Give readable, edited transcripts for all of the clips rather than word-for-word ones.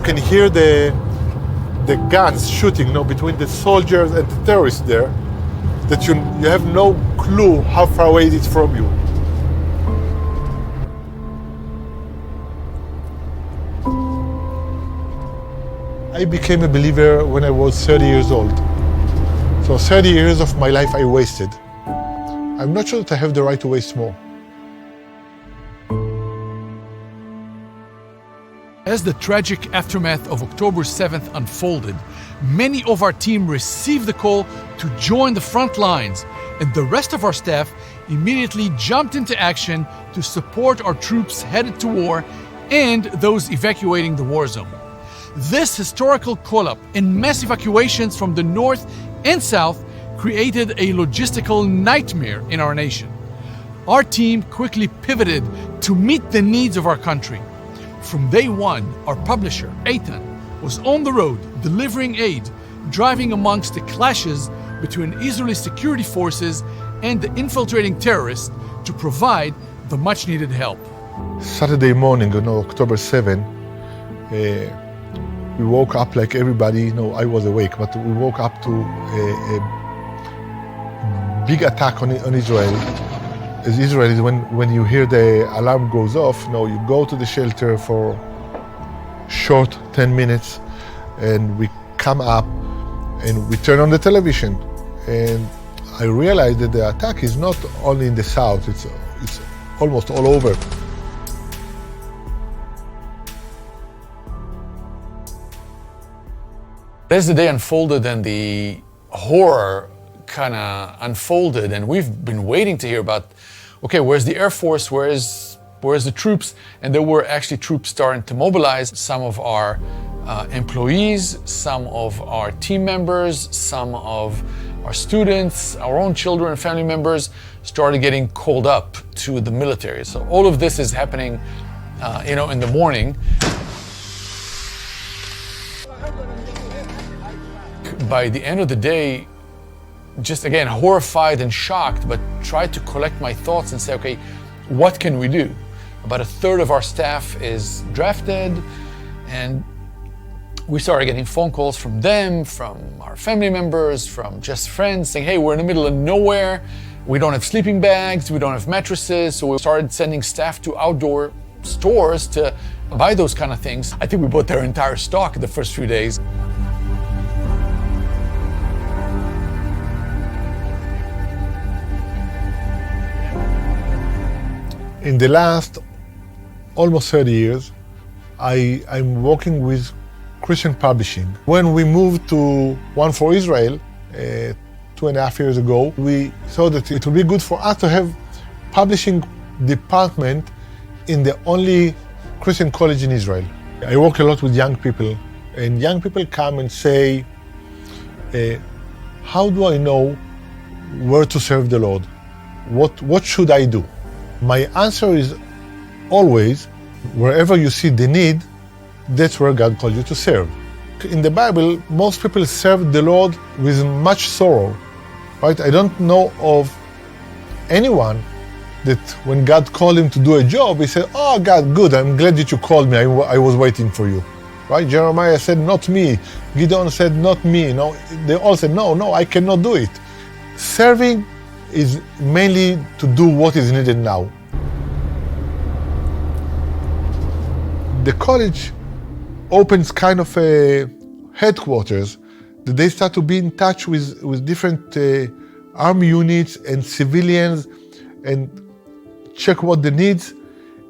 can hear the guns shooting, between the soldiers and the terrorists there, that you have no clue how far away it is from you. I became a believer when I was 30 years old. So 30 years of my life I wasted. I'm not sure that I have the right to waste more. As the tragic aftermath of October 7th unfolded, many of our team received the call to join the front lines, and the rest of our staff immediately jumped into action to support our troops headed to war and those evacuating the war zone. This historical call-up and mass evacuations from the north and south created a logistical nightmare in our nation. Our team quickly pivoted to meet the needs of our country. From day one, our publisher, Eitan은, was on the road delivering aid, driving amongst the clashes between Israeli security forces and the infiltrating terrorists to provide the much-needed help. Saturday morning, October 7, we woke up like everybody. I was awake, but we woke up to a big attack on Israel. As Israelis, when you hear the alarm goes off, you go to the shelter for short 10 minutes, and we come up and we turn on the television. And I realized that the attack is not only in the south, it's almost all over. As the day unfolded and the horror kind of unfolded, and we've been waiting to hear about, okay, where's the Air Force, where's the troops? And there were actually troops starting to mobilize. Some of our employees, some of our team members, some of our students, our own children and family members started getting called up to the military. So all of this is happening, in the morning. By the end of the day, just again, horrified and shocked, but tried to collect my thoughts and say, okay, what can we do? About a third of our staff is drafted, and we started getting phone calls from them, from our family members, from just friends saying, hey, we're in the middle of nowhere. We don't have sleeping bags, we don't have mattresses. So we started sending staff to outdoor stores to buy those kind of things. I think we bought their entire stock the first few days. In the last almost 30 years, I'm working with Christian publishing. When we moved to One for Israel 2.5 years ago, we thought that it would be good for us to have publishing department in the only Christian college in Israel. I work a lot with young people, and young people come and say, how do I know where to serve the Lord? What should I do? My answer is always, wherever you see the need, that's where God called you to serve. In the Bible, most people serve the Lord with much sorrow, right? I don't know of anyone that when God called him to do a job, he said, oh God, good, I'm glad that you called me, I was waiting for you, right? Jeremiah said, not me. Gideon said, not me. They all said, no, I cannot do it. Serving is mainly to do what is needed now. The college opens kind of a headquarters that they start to be in touch with different army units and civilians and check what the needs.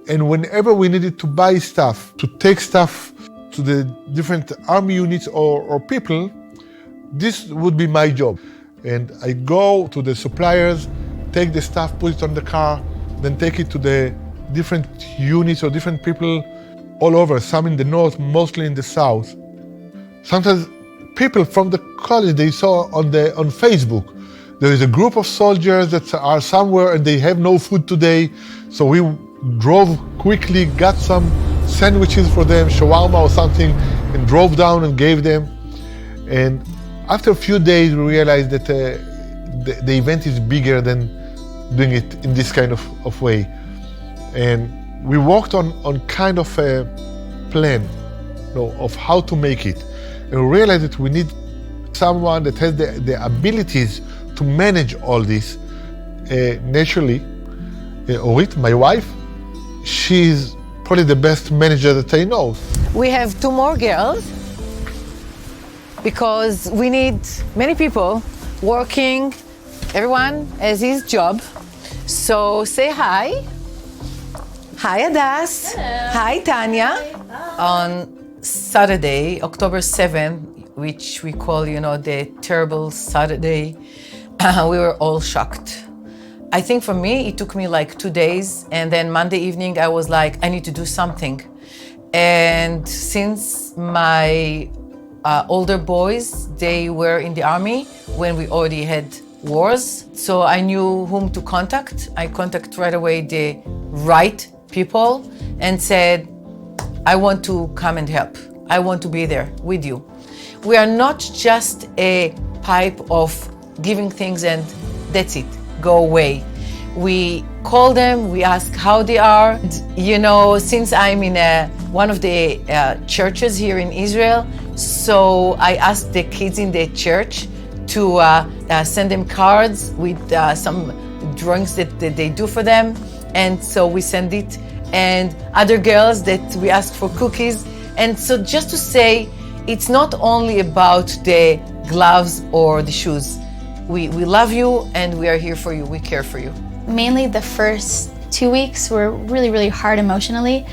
And whenever we needed to buy stuff, to take stuff to the different army units or people, this would be my job. And I go to the suppliers, take the stuff, put it on the car, then take it to the different units or different people all over, some in the north, mostly in the south. Sometimes people from the college, they saw on Facebook, there is a group of soldiers that are somewhere and they have no food today. So we drove quickly, got some sandwiches for them, shawarma or something, and drove down and gave them. And after a few days, we realized that the event is bigger than doing it in this kind of way. And we worked on kind of a plan. of how to make it. And we realized that we need someone that has the abilities to manage all this naturally. Orit, my wife, she's probably the best manager that I know. We have 2 more girls because we need many people working. Everyone has his job. So say hi. Hi, Adas. Hello. Hi, Tanya. Hi. On Saturday, October 7th, which we call, the terrible Saturday, we were all shocked. I think for me, it took me like 2 days. And then Monday evening, I was like, I need to do something. And since my older boys, they were in the army when we already had wars. So I knew whom to contact. I contacted right away the right people and said, I want to come and help. I want to be there with you. We are not just a pipe of giving things and that's it, go away. We call them, we ask how they are. Since I'm in one of the churches here in Israel, so I asked the kids in the church to send them cards with some drawings that they do for them. And so we send it. And other girls that we ask for cookies. And so just to say, it's not only about the gloves or the shoes. We love you and we are here for you. We care for you. Mainly the first 2 weeks were really, really hard emotionally,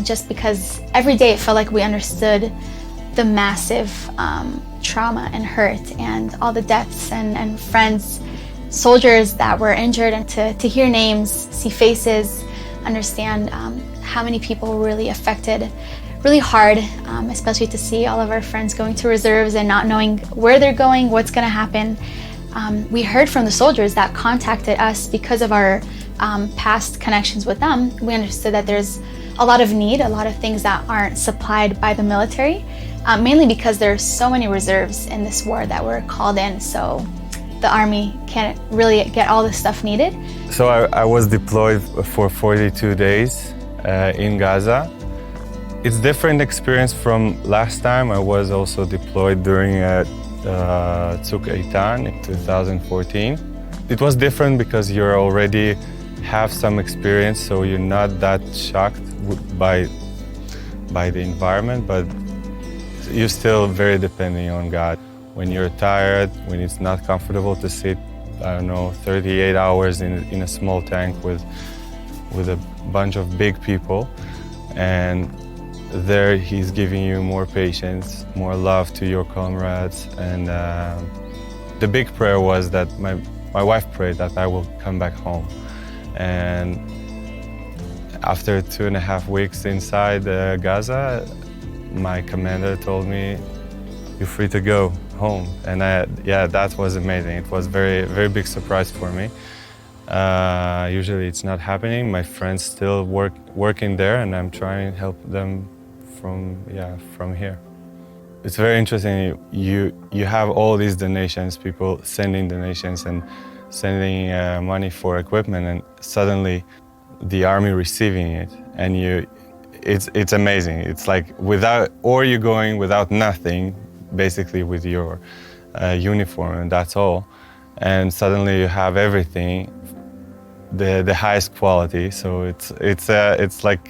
just because every day it felt like we understood the massive trauma and hurt and all the deaths and friends, soldiers that were injured, and to hear names, see faces, understand how many people were really affected. Really hard, especially to see all of our friends going to reserves and not knowing where they're going, what's going to happen. We heard from the soldiers that contacted us because of our past connections with them. We understood that there's a lot of need, a lot of things that aren't supplied by the military, mainly because there are so many reserves in this war that were called in, so the army can't really get all the stuff needed. So I was deployed for 42 days in Gaza. It's a different experience from last time. I was also deployed during Eitan in 2014. It was different because you already have some experience, so you're not that shocked by the environment, but you're still very dependent on God. When you're tired, when it's not comfortable to sit, 38 hours in a small tank with a bunch of big people, and there he's giving you more patience, more love to your comrades. And the big prayer was that my wife prayed that I will come back home. And after 2.5 weeks inside Gaza, my commander told me, you're free to go home. And that was amazing. It was very, very big surprise for me. Usually it's not happening. My friends still working there, and I'm trying to help them from here. It's very interesting. You have all these donations, people sending donations and sending money for equipment, and suddenly the army receiving it, and it's amazing. It's like you're going without nothing, basically with your uniform, and that's all, and suddenly you have everything, the highest quality. So it's like,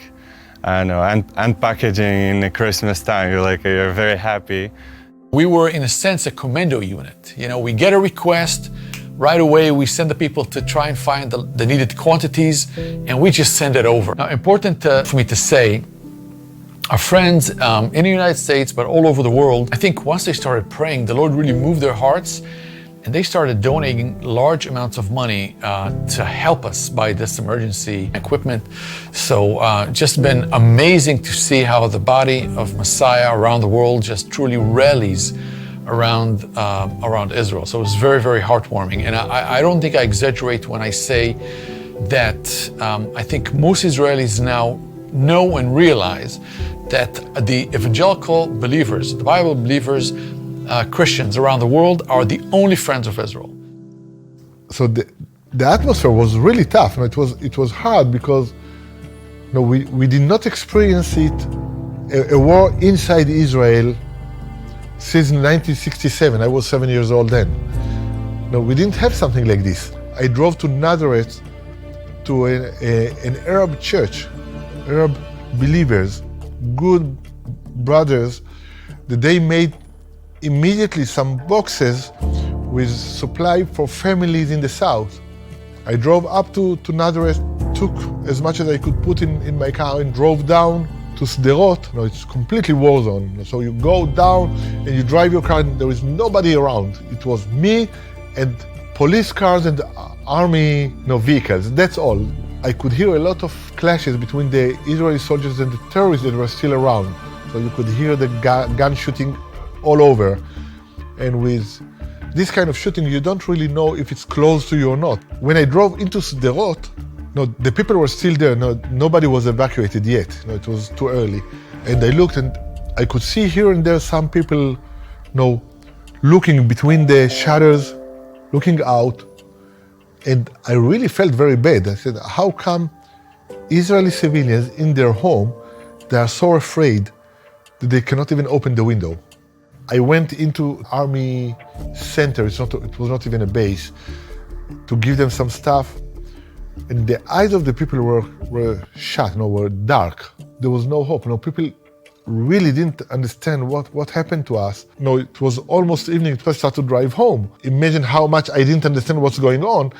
I don't know, unpackaging in the Christmas time. You're very happy. We were, in a sense, a commando unit. We get a request, right away we send the people to try and find the needed quantities, and we just send it over. Now, important for me to say, our friends in the United States, but all over the world, I think once they started praying, the Lord really moved their hearts, and they started donating large amounts of money to help us buy this emergency equipment. So just been amazing to see how the body of Messiah around the world just truly rallies around Israel. So it's very, very heartwarming. And I don't think I exaggerate when I say that I think most Israelis now know and realize that the evangelical believers, the Bible believers, Christians around the world are the only friends of Israel. So the atmosphere was really tough. It was hard because we did not experience it a war inside Israel since 1967. I was 7 years old then. No, we didn't have something like this. I drove to Nazareth to an Arab church, Arab believers, good brothers, that they made immediately some boxes with supply for families in the south. I drove up to Nazareth, took as much as I could put in my car and drove down to Sderot. No, it's completely war zone. So you go down and you drive your car and there is nobody around. It was me and police cars and army vehicles, that's all. I could hear a lot of clashes between the Israeli soldiers and the terrorists that were still around. So you could hear the gun shooting all over. And with this kind of shooting, you don't really know if it's close to you or not. When I drove into Sderot, the people were still there. Nobody was evacuated yet. It was too early. And I looked and I could see here and there some people looking between the shutters, looking out. And I really felt very bad. I said, how come Israeli civilians in their home, they are so afraid that they cannot even open the window? I went into army center, it was not even a base, to give them some stuff. And the eyes of the people were shut, were dark. There was no hope. People really didn't understand what happened to us. It was almost evening, it was start to drive home. Imagine how much I didn't understand what's going on.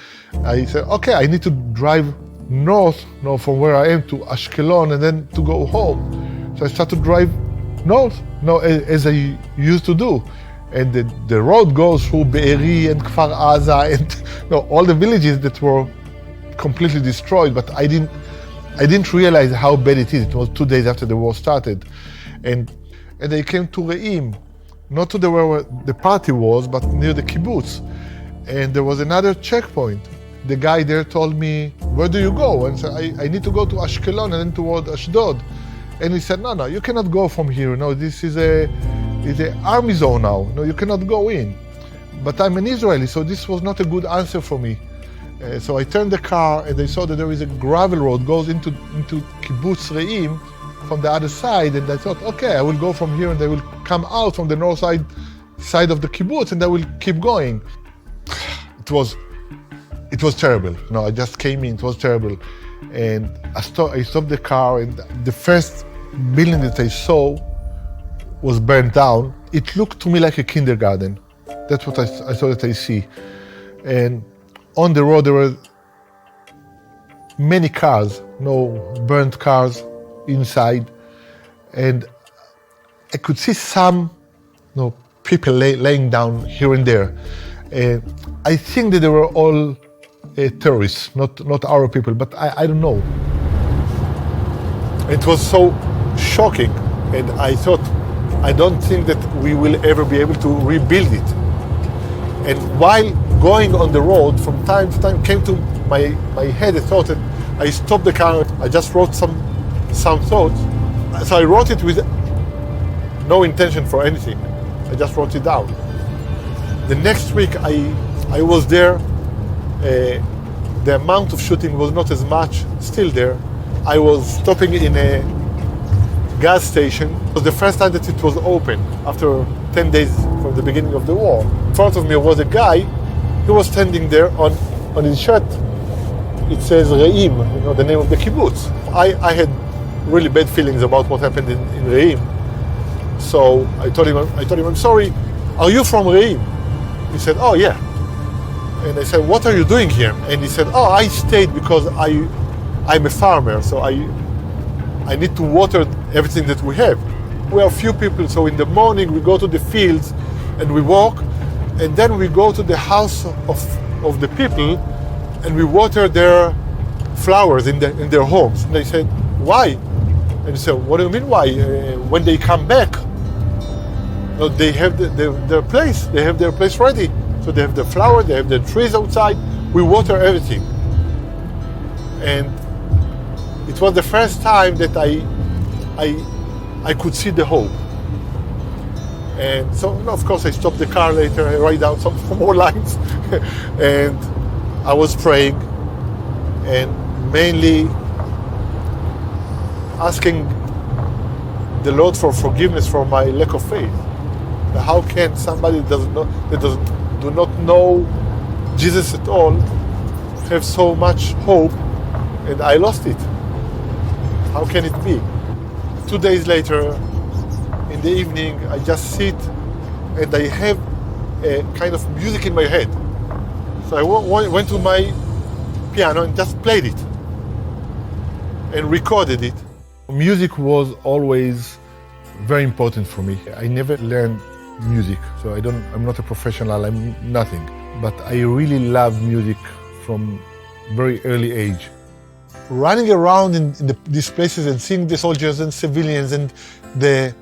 I said, okay, I need to drive north, from where I am to Ashkelon and then to go home. So I started to drive north, as I used to do. And the road goes through Be'eri and Kfar Aza and all the villages that were completely destroyed, but I didn't realize how bad it is. It was 2 days after the war started. And I came to Re'im, not to where the party was, but near the kibbutz. And there was another checkpoint. The guy there told me, where do you go? And said, I need to go to Ashkelon and then toward Ashdod. And he said, no, you cannot go from here. This is an army zone now. You cannot go in. But I'm an Israeli, so this was not a good answer for me. So I turned the car and I saw that there is a gravel road goes into kibbutz Re'im from the other side, and I thought, okay, I will go from here and I will come out from the north side of the kibbutz and I will keep going. It was terrible. I just came in, it was terrible. And I stopped the car and the first building that I saw was burnt down. It looked to me like a kindergarten. That's what I thought that I see. And on the road there were many cars, burnt cars inside. And I could see some people laying down here and there. I think that they were all terrorists, not our people, but I don't know. It was so shocking, and I thought, I don't think that we will ever be able to rebuild it. And while going on the road, from time to time came to my head a thought, and I stopped the car, I just wrote some thoughts. So I wrote it with no intention for anything. I just wrote it down. The next week I was there. The amount of shooting was not as much, still there. I was stopping in a gas station. It was the first time that it was open after 10 days from the beginning of the war. In front of me was a guy. He was standing there on his shirt. It says Re'im, the name of the kibbutz. I had really bad feelings about what happened in Re'im. So I told him, I'm sorry, are you from Re'im? He said, oh yeah. And I said, what are you doing here? And he said, oh, I stayed because I'm a farmer, so I need to water everything that we have. We are a few people, so in the morning we go to the fields and we walk, and then we go to the house of the people and we water their flowers in their homes. And I said, why? And he said, what do you mean why? When they come back, they have their place. They have their place ready. So they have the flower, they have the trees outside. We water everything. And it was the first time that I could see the hope. And so, of course, I stopped the car later. I write down some more lines, and I was praying, and mainly asking the Lord for forgiveness for my lack of faith. How can somebody that do not know Jesus at all have so much hope and I lost it? How can it be? 2 days later, in the evening, I just sit and I have a kind of music in my head. So I went to my piano and just played it and recorded it. Music was always very important for me. I never learned music, so I'm not a professional, I'm nothing. But I really love music from very early age. Running around in these places and seeing the soldiers and civilians and the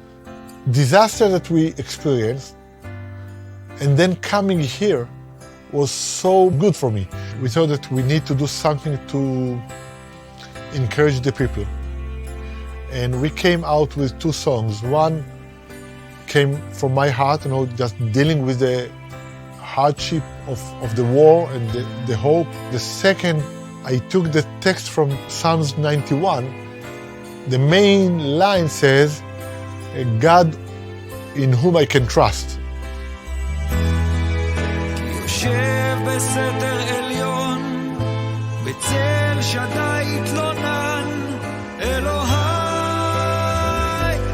disaster that we experienced, and then coming here was so good for me. We thought that we need to do something to encourage the people. And we came out with 2 songs. One came from my heart, just dealing with the hardship of the war and the hope. The second, I took the text from Psalms 91. The main line says, "A God in whom I can trust." יושב בסתר עליון, בצל שדי התלונן, אלוהי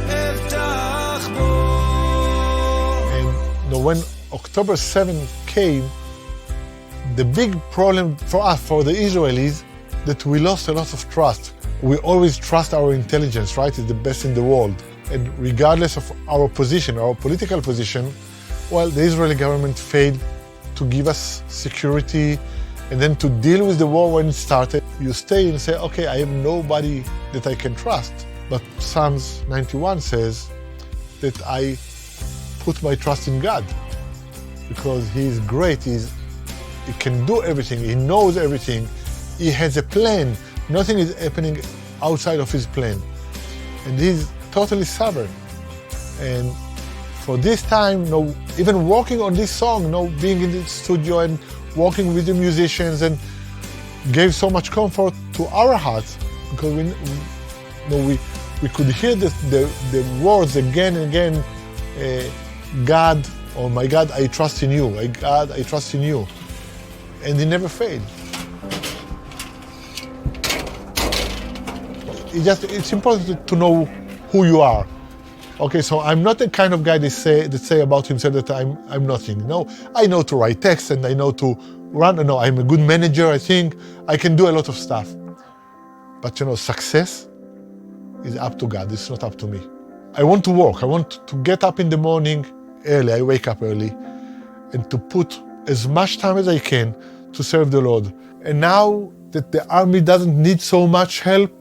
אבטח בו. And when October 7th came, the big problem for us, for the Israelis, that we lost a lot of trust. We always trust our intelligence, right? It's the best in the world. And regardless of our position, our political position, well, the Israeli government failed to give us security and then to deal with the war when it started. You stay and say, okay, I have nobody that I can trust. But Psalms 91 says that I put my trust in God because He is great, He can do everything, He knows everything, He has a plan. Nothing is happening outside of His plan. And He's totally sovereign. And for this time, even working on this song, being in the studio and working with the musicians, and gave so much comfort to our hearts because we could hear the words again and again. God, oh my God, I trust in you. God, I trust in you, and He never failed. It's important to know who you are. Okay, so I'm not the kind of guy that say about himself that I'm nothing. No, I know to write text and I know to run. No, I'm a good manager. I think I can do a lot of stuff. But success is up to God. It's not up to me. I want to work. I want to get up in the morning early. I wake up early, and to put as much time as I can to serve the Lord. And now that the army doesn't need so much help,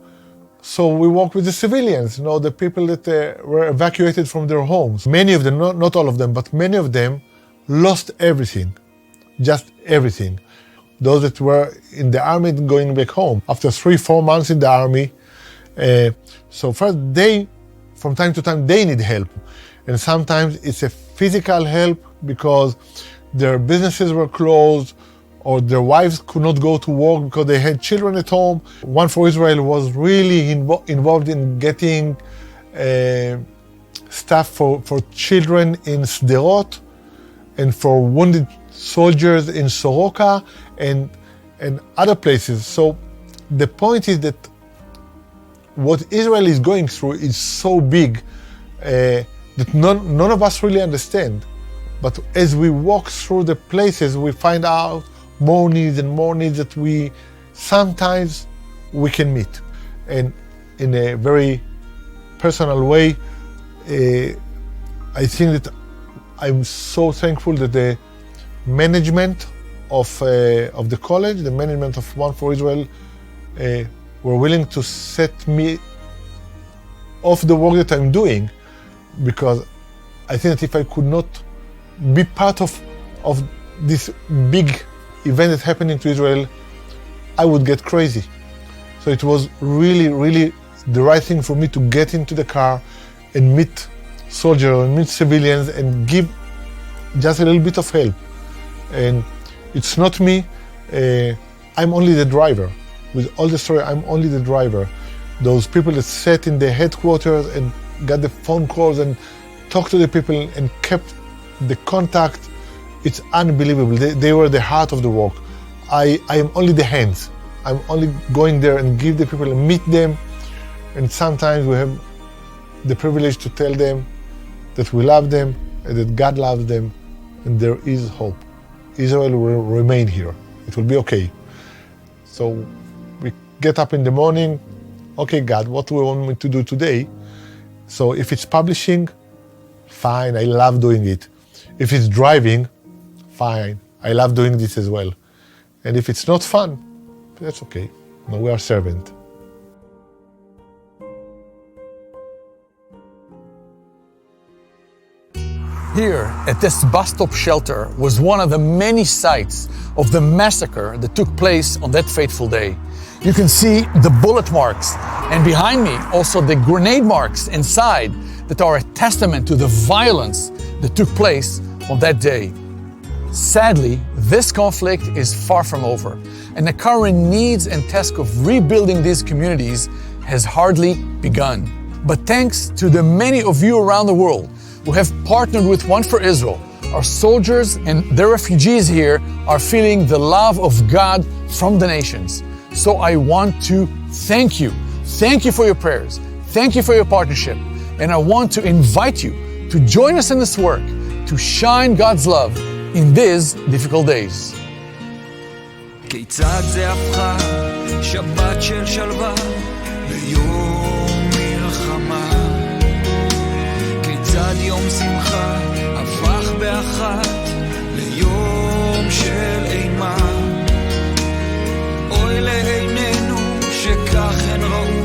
so we work with the civilians, the people that were evacuated from their homes. Many of them, not all of them, but many of them lost everything, just everything. Those that were in the army going back home after 3-4 months in the army. So first, from time to time, they need help. And sometimes it's a physical help because their businesses were closed, or their wives could not go to work because they had children at home. One4Israel was really involved in getting stuff for children in Sderot and for wounded soldiers in Soroka and other places. So the point is that what Israel is going through is so big that none of us really understand. But as we walk through the places, we find out more needs that we sometimes we can meet. And in a very personal way, I think that I'm so thankful that the management of the college, the management of One4Israel, were willing to set me off the work that I'm doing, because I think that if I could not be part of this big event that's happening to Israel, I would get crazy. So it was really, really the right thing for me to get into the car and meet soldiers and meet civilians and give just a little bit of help. And it's not me, I'm only the driver. With all the story, I'm only the driver. Those people that sat in the headquarters and got the phone calls and talked to the people and kept the contact. It's unbelievable. They were the heart of the work. I am only the hands. I'm only going there and give the people and meet them. And sometimes we have the privilege to tell them that we love them and that God loves them and there is hope. Israel will remain here. It will be okay. So we get up in the morning. Okay, God, what do you want me to do today? So if it's publishing, fine, I love doing it. If it's driving, fine, I love doing this as well. And if it's not fun, that's okay. No, we are servant. Here at this bus stop shelter was one of the many sites of the massacre that took place on that fateful day. You can see the bullet marks, and behind me also the grenade marks inside that are a testament to the violence that took place on that day. Sadly, this conflict is far from over, and the current needs and task of rebuilding these communities has hardly begun. But thanks to the many of you around the world who have partnered with One for Israel, our soldiers and the refugees here are feeling the love of God from the nations. So I want to thank you. Thank you for your prayers. Thank you for your partnership. And I want to invite you to join us in this work to shine God's love in these difficult days. כיצד זה הפכה שבת של שלווה ליום מלחמה? כיצד יום שמחה הפך באחת ליום של אימה? אוי לעינינו שכך הן ראו,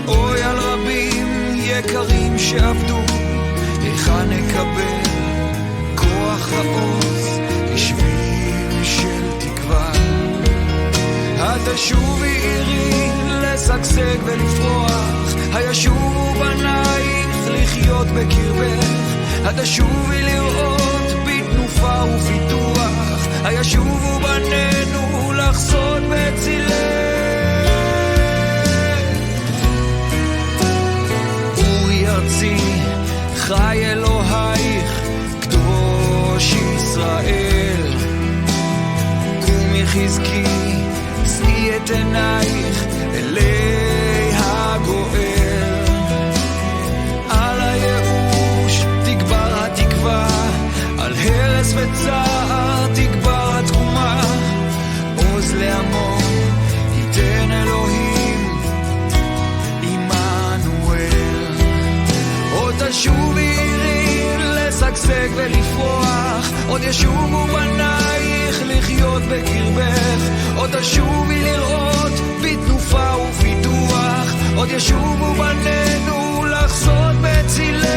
אוי על רבים יקרים שעבדו, היכן נקבל כוח העוז לשביל של תקווה? התשובי עירי לשגשג ולפרוח, הישובו בנייך לחיות בקרבך, התשובי לראות בתנופה ופיתוח, הישובו בנינו לחסות בצילך. אורי ארצי חי אלוהיך קדוש ישראל, קומי חזקי שאי את עינייך אלי הגואל, על הייאוש תגבר התקווה, על הרס וצער תגבר התקומה, עוז לעמו ייתן אלוהים עמנואל. עוד תשובי עירי לשגשג ולפרוח, עוד ישובו בנייך לחיות בקרבך, עוד תשובי לראות בתנופה ופיתוח, עוד ישובו בנינו לחסות בצילך.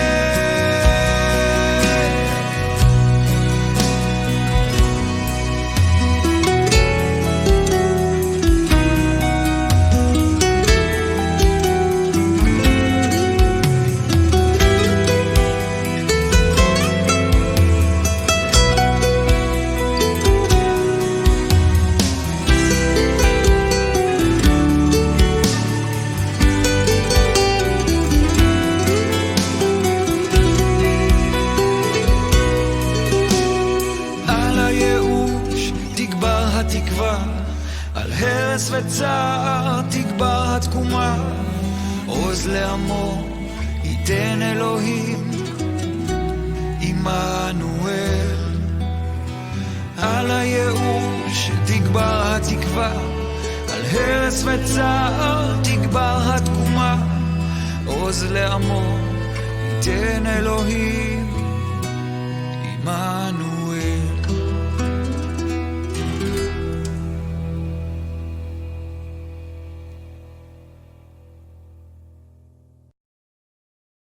על הרס וצער תגבר התקומה, עוז לעמו ייתן אלוהים עמנואל. על הייאוש תגבר התקווה, על הרס וצער תגבר התקומה, עוז לעמו ייתן אלוהים עמנואל.